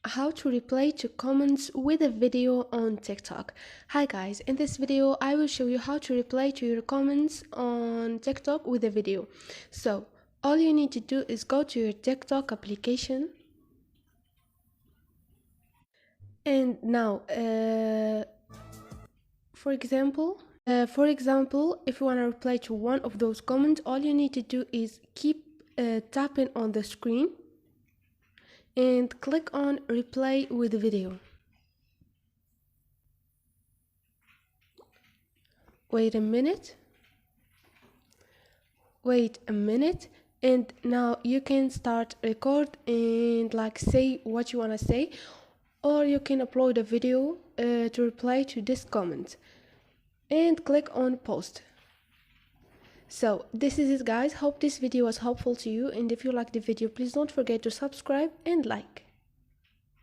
How to reply to comments with a video on TikTok. Hi guys, in this video I will show you how to reply to your comments on TikTok with a video. So all you need to do is go to your TikTok application, and now for example, if you want to reply to one of those comments, all you need to do is keep tapping on the screen and click on reply with video. Wait a minute, and now you can start record and say what you want to say, or you can upload a video to reply to this comment and click on post. So this is it guys, hope this video was helpful to you, and if you like the video please don't forget to subscribe and like.